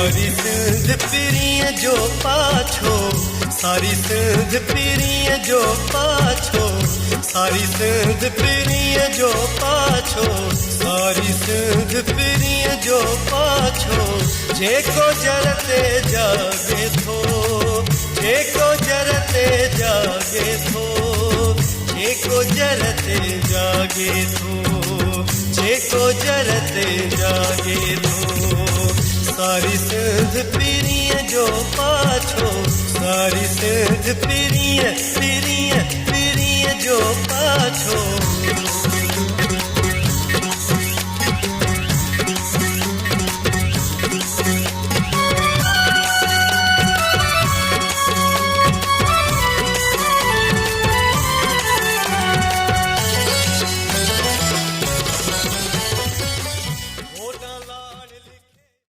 सारी सिंध पीरिय जो पाछो, सारी सिंध पीरिय जो पाछो, सारी सिंध पीरिय जो पाछो, सारी सिंध पीरिय जो पाछो, जेको जरते जागे थो, जेको जरते जागे थो, जेको जरते जागे थो, जेको जरते जागे थो। सारी सिंध पीरिय जो पाछो, सारी सिंध पीरिय पीरिय पीरिय जो पाछो।